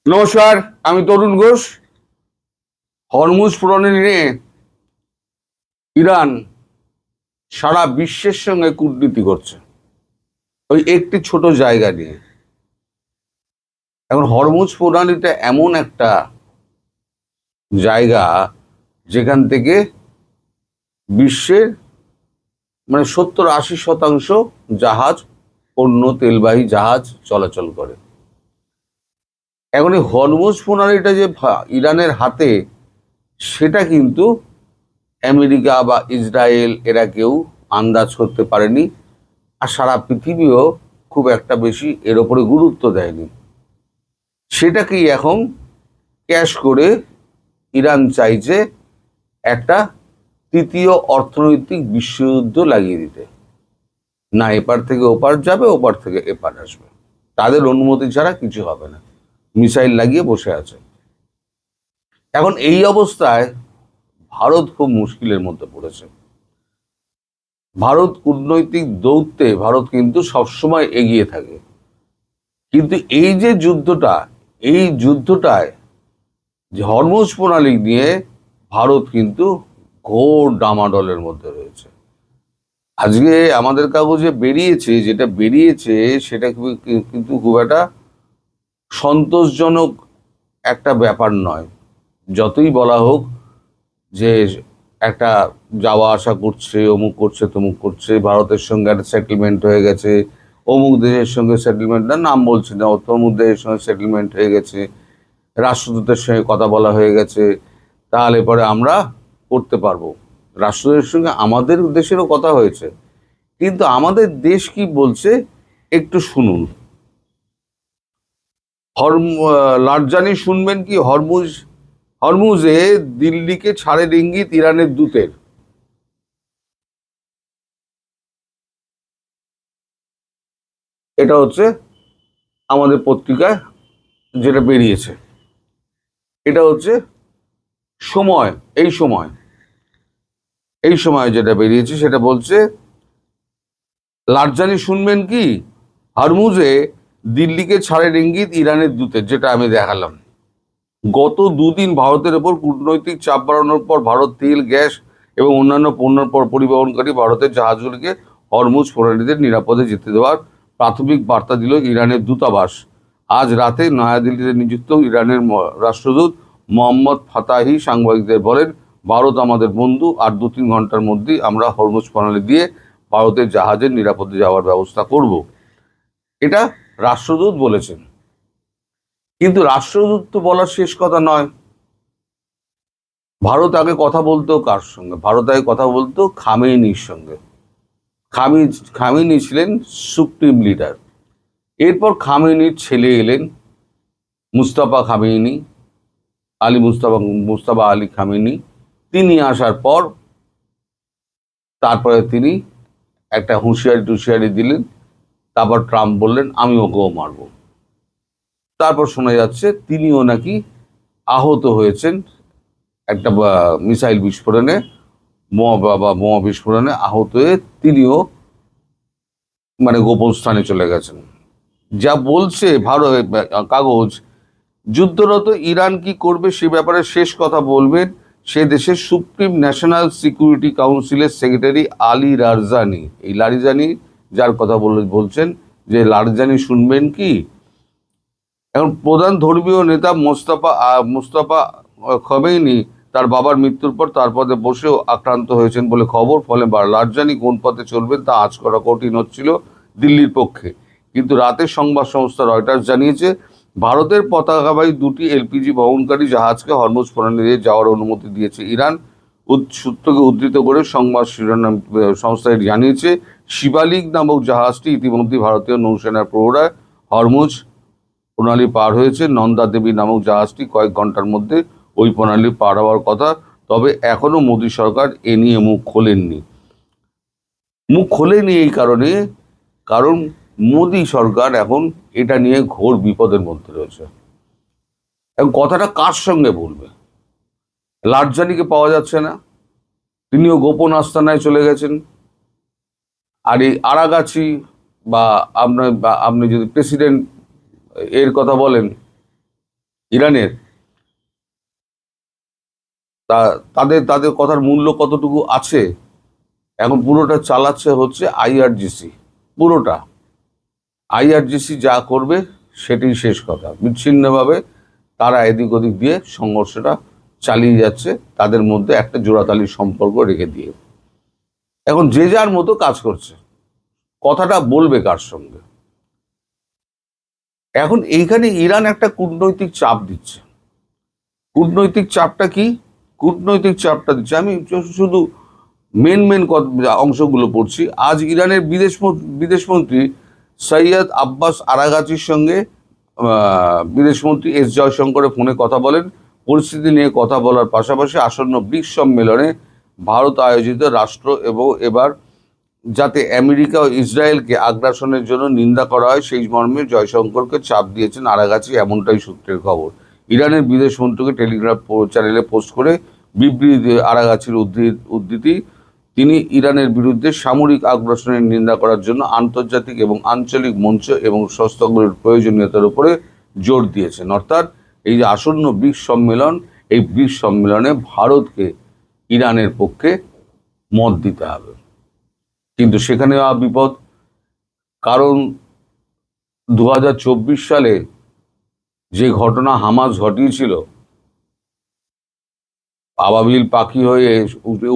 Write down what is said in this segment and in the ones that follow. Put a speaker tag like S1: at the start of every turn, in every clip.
S1: নমস্কার, আমি তরুণ ঘোষ। হরমুজ প্রণালী নিয়ে ইরান সারা বিশ্বের সঙ্গে কূটনীতি করছে ওই একটি ছোট জায়গা নিয়ে। এখন হরমুজ প্রণালীটা এমন একটা জায়গা যেখান থেকে বিশ্বের 70-80% জাহাজ, পণ্য তেলবাহী জাহাজ চলাচল করে। এখন এই হরমুজ প্রণালীটা যে ইরানের হাতে, সেটা কিন্তু আমেরিকা বা ইসরায়েল এরা কেউ আন্দাজ করতে পারেনি, আর সারা পৃথিবীও খুব একটা বেশি এর ওপরে গুরুত্ব দেয়নি। সেটাকেই এখন ক্যাশ করে ইরান চাইছে একটা তৃতীয় অর্থনৈতিক বিশ্বযুদ্ধ লাগিয়ে দিতে। না এপার থেকে ওপার যাবে, ওপার থেকে এপার আসবে, তাদের অনুমতি ছাড়া কিছু হবে না, মিসাইল লাগিয়ে বসে আছে। এখন এই অবস্থায় ভারত খুব মুশকিলের মধ্যে পড়েছে। ভারত কূটনৈতিক দৌত্যে ভারত কিন্তু সবসময় এগিয়ে থাকে, কিন্তু এই যে যুদ্ধটায় যে হরমুজ প্রণালী নিয়ে ভারত কিন্তু ঘোর ডামাডোলের মধ্যে রয়েছে। আজকে আমাদের কাগজে যেটা বেরিয়েছে সেটা কিন্তু খুব একটা সন্তোষজনক একটা ব্যাপার নয়। যতই বলা হোক যে একটা যাওয়া আসা করছে, অমুক করছে তমুক করছে, ভারতের সঙ্গে একটা সেটেলমেন্ট হয়ে গেছে, অমুক দেশের সঙ্গে সেটেলমেন্ট, না নাম বলছি না, তমুক দেশের সঙ্গে সেটেলমেন্ট হয়ে গেছে, রাষ্ট্রদূতের সঙ্গে কথা বলা হয়ে গেছে, তাহলে পরে আমরা করতে পারবো। রাষ্ট্রদূতের সঙ্গে আমাদের দেশেরও কথা হয়েছে, কিন্তু আমাদের দেশ কি বলছে একটু শুনুন। লারজানি শুনবেন কি? হরমুজে দিল্লিকে ছাড়ের ইঙ্গিত ইরানের দূতের। এটা হচ্ছে আমাদের পত্রিকায় যেটা বেরিয়েছে। এটা হচ্ছে সময়, এই সময় যেটা বেরিয়েছে সেটা বলছে, লারজানি শুনবেন কি, হরমুজে দিল্লিকে ছাড়ের ইঙ্গিত ইরানের দূতের, যেটা আমি দেখালাম। গত দুদিন ভারতের ওপর কূটনৈতিক চাপ বাড়ানোর পর ভারত তেল, গ্যাস এবং অন্যান্য পণ্য পরিবহনকারী ভারতের জাহাজগুলিকে হরমুজ প্রণালীতে নিরাপদে যেতে দেওয়ার প্রাথমিক বার্তা দিল ইরানের দূতাবাস। আজ রাতে নয়াদিল্লিতে নিযুক্ত ইরানের রাষ্ট্রদূত মোহাম্মদ ফাতাহি সাংবাদিকদের বলেন, ভারত আমাদের বন্ধু, আর 2-3 ঘন্টার মধ্যেই আমরা হরমুজ প্রণালী দিয়ে ভারতের জাহাজের নিরাপদে যাওয়ার ব্যবস্থা করব। এটা রাষ্ট্রদূত বলেছেন। কিন্তু রাষ্ট্রদূত তো বলার শেষ কথা নয়। ভারত আগে কথা বলতো কার সঙ্গে? ভারত আগে কথা বলতো খামেনির সঙ্গে। খামেনি ছিলেন সুপ্রিম লিডার। এরপর খামেনির ছেলে এলেন Mustafa Khamenei, Mustafa Ali Khamenei. তিনি আসার পর তারপরে তিনি একটা হুঁশিয়ারি দিলেন। তারপর ট্রাম্প বললেন আমি ওকেও মারব। তারপর শোনা যাচ্ছে তিনিও নাকি আহত হয়েছেন একটা মিসাইল বিস্ফোরণে, বোমা বিস্ফোরণে আহত হয়ে তিনিও গোপন স্থানে চলে গেছেন। যা বলছে কাগজ, যুদ্ধরত ইরান কি করবে সে ব্যাপারে শেষ কথা বলবেন সে দেশের সুপ্রিম ন্যাশনাল সিকিউরিটি কাউন্সিলের সেক্রেটারি আলী লারজানি। এই লারজানি যার কথা বলছেন যে লারজানি শুনবেন কি, এখন প্রধান ধর্মীয় নেতা মুস্তাফা খমেনি তার বাবার মৃত্যুর পর তার পদে বসেও আক্রান্ত হয়েছেন বলে খবর। ফলে লারজানি কোন পথে চলবেন তা আঁচ করা কঠিন হচ্ছিল দিল্লির পক্ষে। কিন্তু রাতের সংবাদ সংস্থা রয়টার্স জানিয়েছে, ভারতের পতাকাবাহী 2টি এলপিজি বহনকারী জাহাজকে হরমুজ প্রণালী দিয়ে যাওয়ার অনুমতি দিয়েছে ইরান। সূত্রকে উদ্ধৃত করে সংবাদ শিরোনাম সংস্থাটি জানিয়েছে, শিবালিক নামক জাহাজটি ইতিমধ্যে ভারতীয় নৌসেনার প্রহরায় হরমুজ প্রণালী পার হয়েছে। নন্দা দেবী নামক জাহাজটি কয়েক ঘন্টার মধ্যে ওই প্রণালী পার হওয়ার কথা। তবে এখনো মোদী সরকার এ নিয়ে মুখ খোলেনি এই কারণ মোদী সরকার এখন এটা নিয়ে ঘোর বিপদের মধ্যে রয়েছে। এখন কথাটা কার সঙ্গে বলবে? লারজানিকে পাওয়া যাচ্ছে না, তিনিও গোপন আস্তানায় চলে গেছেন। আর এই আরাগাছি বা আপনি যদি প্রেসিডেন্ট এর কথা বলেন, ইরানের, তাদের তাদের কথার মূল্য কতটুকু আছে, এখন পুরোটা চালাচ্ছে হচ্ছে আইআরজিসি। পুরোটা আইআরজিসি যা করবে সেটাই শেষ কথা। বিচ্ছিন্নভাবে তারা এদিক ওদিক দিয়ে সংঘর্ষটা চালিয়ে যাচ্ছে, তাদের মধ্যে একটা জোড়াতালির সম্পর্ক রেখে দিয়ে। এখন যে যার মতো কাজ করছে, কথাটা বলবে কার সঙ্গে। এখন এইখানে ইরান একটা কূটনৈতিক চাপ দিচ্ছে। কূটনৈতিক চাপটা কি? কূটনৈতিক চাপটা দিচ্ছে, আমি শুধু মেন মেন অংশগুলো পড়ছি। আজ ইরানের বিদেশমন্ত্রী সৈয়দ আব্বাস আরাগাচির সঙ্গে বিদেশমন্ত্রী এস জয়শঙ্করের ফোনে কথা বলেন। পরিস্থিতি নিয়ে কথা বলার পাশাপাশি আসন্ন ব্রিক্স সম্মেলনে ভারত আয়োজিত রাষ্ট্র এবং এবার যাতে আমেরিকা ও ইসরায়েলকে আগ্রাসনের জন্য নিন্দা করা হয় সেই মর্মে জয়শঙ্করকে চাপ দিয়েছেন আরাগাচি, এমনটাই সূত্রের খবর। ইরানের বিদেশমন্ত্রীকে টেলিগ্রাফ চ্যানেলে পোস্ট করে বিবৃতি আরাগাচির উদ্ধৃতি, তিনি ইরানের বিরুদ্ধে সামরিক আগ্রাসনের নিন্দা করার জন্য আন্তর্জাতিক এবং আঞ্চলিক মঞ্চ এবং সংস্থাগুলির প্রয়োজনীয়তার উপরে জোর দিয়েছেন। অর্থাৎ এই যে আসন্ন ব্রিক্স সম্মেলন, এই ব্রিক্স সম্মেলনে ভারতকে ইরানের পক্ষে মত দিতে হবে। কিন্তু সেখানে বিপদ, কারণ 2024 সালে যে ঘটনা হামাস ঘটিয়েছিল, আবাবিল পাখি হয়ে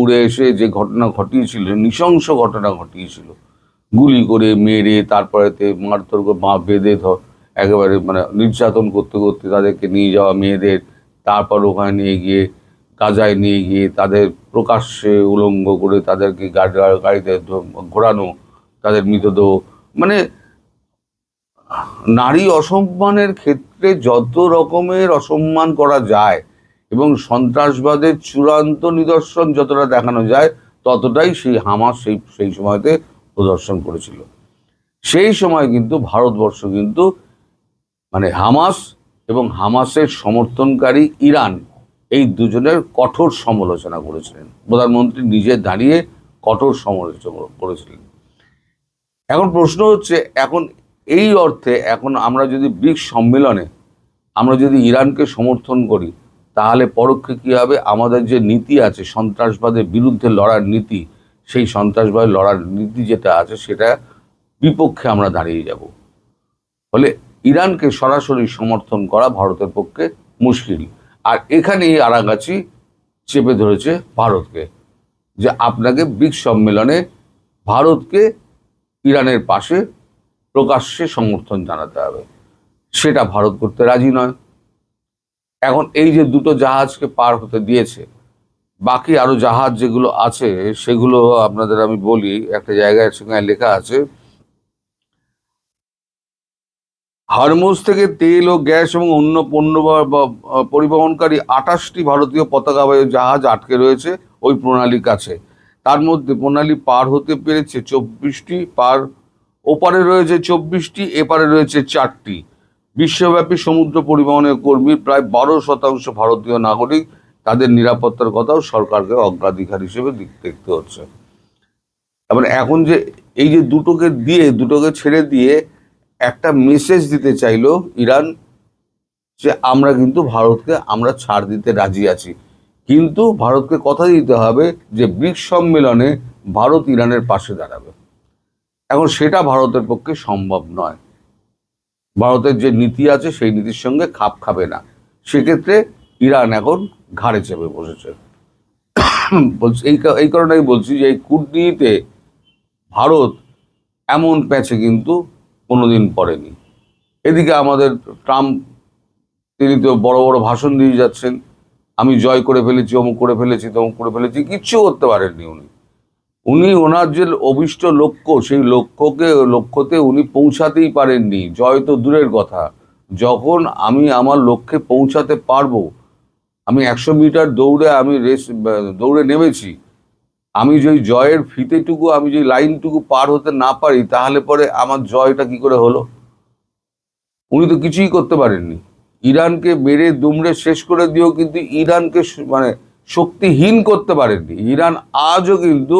S1: উড়ে এসে যে ঘটনা ঘটিয়েছিল, নৃশংস ঘটনা ঘটিয়েছিল, গুলি করে মেরে তারপরে মারধর বেঁধে একেবারে মানে নির্যাতন করতে করতে তাদেরকে নিয়ে যাওয়া মেয়েদের, তারপর ওখানে নিয়ে গিয়ে গাজায় নিয়ে গিয়ে তাদের প্রকাশ্যে উলঙ্গ করে তাদেরকে গাড়িতে ঘোরানো, তাদের মৃতদেহ, মানে নারী অসম্মানের ক্ষেত্রে যত রকমের অসম্মান করা যায় এবং সন্ত্রাসবাদের চূড়ান্ত নিদর্শন যতটা দেখানো যায় ততটাই সেই হামাস সেই সময়তে প্রদর্শন করেছিল। সেই সময় কিন্তু ভারতবর্ষ কিন্তু মানে হামাস এবং হামাসের সমর্থনকারী ইরান, এই দুজনের কঠোর সমালোচনা করেছিলেন। প্রধানমন্ত্রী নিজে দাঁড়িয়ে কঠোর সমালোচনা করেছিলেন। এখন প্রশ্ন হচ্ছে, এখন এই অর্থে এখন আমরা যদি ব্রিক্স সম্মেলনে আমরা যদি ইরানকে সমর্থন করি, তাহলে পরোক্ষে কী হবে, আমাদের যে নীতি আছে সন্ত্রাসবাদের বিরুদ্ধে লড়ার নীতি, সেই সন্ত্রাসবাদের লড়ার নীতি যেটা আছে সেটা বিপক্ষে আমরা দাঁড়িয়ে যাব। ফলে ইরানকে সরাসরি সমর্থন করা ভারতের পক্ষে মুশকিল। আর এখানেই আরাগাচি চেপে ধরেছে ভারতকে, যে আপনাকে ব্রিক্স সম্মেলনে ভারতকে ইরানের পাশে প্রকাশ্যে সমর্থন জানাতে হবে। সেটা ভারত করতে রাজি নয়। এখন এই যে দুটো জাহাজকে পার হতে দিয়েছে, বাকি আরো জাহাজ যেগুলো আছে সেগুলো আপনাদের আমি বলি, একটা জায়গায় সেখানে লেখা আছে, হরমুজ থেকে তেল ও গ্যাস এবং অন্য পণ্য পরিবহনকারী 28টি ভারতীয় পতাকাবাহী জাহাজ আটকে রয়েছে ওই প্রণালীর কাছে। তার মধ্যে প্রণালী পার হতে পেরেছে 24টি, ওপারে রয়েছে 24টি, এপারে রয়েছে 4টি। বিশ্বব্যাপী সমুদ্র পরিবহনের কর্মী প্রায় 12% ভারতীয় নাগরিক, তাদের নিরাপত্তার কথাও সরকারকে অগ্রাধিকার হিসেবে দেখতে হচ্ছে। এখন যে এই যে দুটোকে ছেড়ে দিয়ে একটা মেসেজ দিতে চাইলো ইরান, যে আমরা কিন্তু ভারতকে আমরা ছাড় দিতে রাজি আছি, কিন্তু ভারতকে কথা দিতে হবে যে ব্রিক্স সম্মেলনে ভারত ইরানের পাশে দাঁড়াবে। এখন সেটা ভারতের পক্ষে সম্ভব নয়, ভারতের যে নীতি আছে সেই নীতির সঙ্গে খাপ খাবে না। সেক্ষেত্রে ইরান এখন ঘাড়ে চেপে বসেছে। বলছি এই কারণেই বলছি যে এই কূটনীতিতে ভারত এমন প্যাচে কিন্তু কোনোদিন পড়েনি। এদিকে আমাদের ট্রাম্প, তিনি তো বড় বড় ভাষণ দিয়ে যাচ্ছেন, আমি জয় করে ফেলেছি, অমুক করে ফেলেছি, তমুক করে ফেলেছি, কিচ্ছু করতে পারেননি উনি ওনার যে অভিষ্ট লক্ষ্য, সেই লক্ষ্যতে উনি পৌঁছাতেই পারেননি। জয় তো দূরের কথা, যখন আমি আমার লক্ষ্যে পৌঁছাতে পারবো, আমি 100 মিটার দৌড়ে নেমেছি, আমি যে জয়ের ফিতেটুকু, আমি যে লাইনটুকু পার হতে না পারি, তাহলে পরে আমার জয়টা কি করে হলো? উনি তো কিছুই করতে পারেননি। ইরানকে মেরে দুমড়ে শেষ করে দিয়েও কিন্তু ইরানকে মানে শক্তিহীন করতে পারেননি। ইরান আজও কিন্তু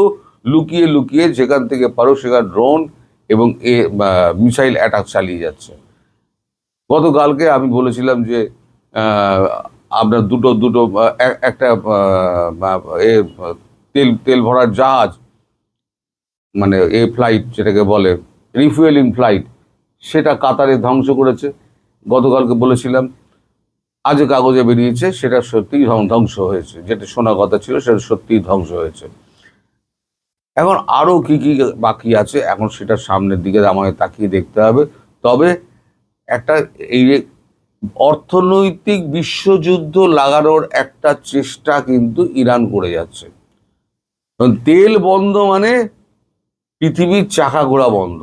S1: লুকিয়ে লুকিয়ে যেখান থেকে পারো সেখানে ড্রোন এবং মিসাইল অ্যাটাক চালিয়ে যাচ্ছে। গতকালকে আমি বলেছিলাম যে আপনার দুটো দুটো একটা তেল তেল ভরার জাহাজ, মানে ফ্লাইট যেটাকে বলে রিফুয়েলিং ফ্লাইট, সেটা কাতারে ধ্বংস করেছে। গতকালকে বলেছিলাম, আজ কাগজে বেরিয়েছে সেটা সত্যিই ধ্বংস হয়েছে, যেটা শোনা কথা ছিল সেটা সত্যিই ধ্বংস হয়েছে। এখন আরো কি কি বাকি আছে, এখন সেটা সামনের দিকে আমাকে তাকিয়ে দেখতে হবে। তবে একটা এই যে অর্থনৈতিক বিশ্বযুদ্ধ লাগানোর একটা চেষ্টা কিন্তু ইরান করে যাচ্ছে। তেল বন্ধ মানে পৃথিবীর চাকা ঘোরা বন্ধ,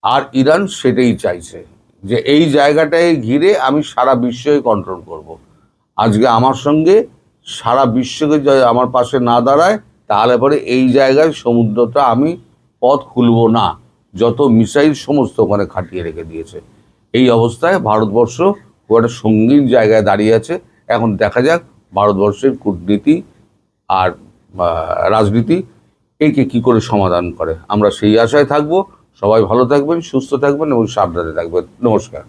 S1: আর ইরান সেটাই চাইছে যে এই জায়গাটায় ঘিরে আমি সারা বিশ্বকে কন্ট্রোল করব। আজকে আমার সঙ্গে সারা বিশ্বকে যদি আমার পাশে না দাঁড়ায়, তাহলে পরে এই জায়গায় সমুদ্রটা আমি পথ খুলব না। যত মিসাইল সমস্ত ওখানে খাটিয়ে রেখে দিয়েছে। এই অবস্থায় ভারতবর্ষ খুব একটা সঙ্গীন জায়গায় দাঁড়িয়ে আছে। এখন দেখা যাক ভারতবর্ষের কূটনীতি আর রাজনীতি একে কি করে সমাধান করে। আমরা সেই আশায় থাকবো। সবাই ভালো থাকবেন, সুস্থ থাকবেন এবং সাবধানে থাকবেন। নমস্কার।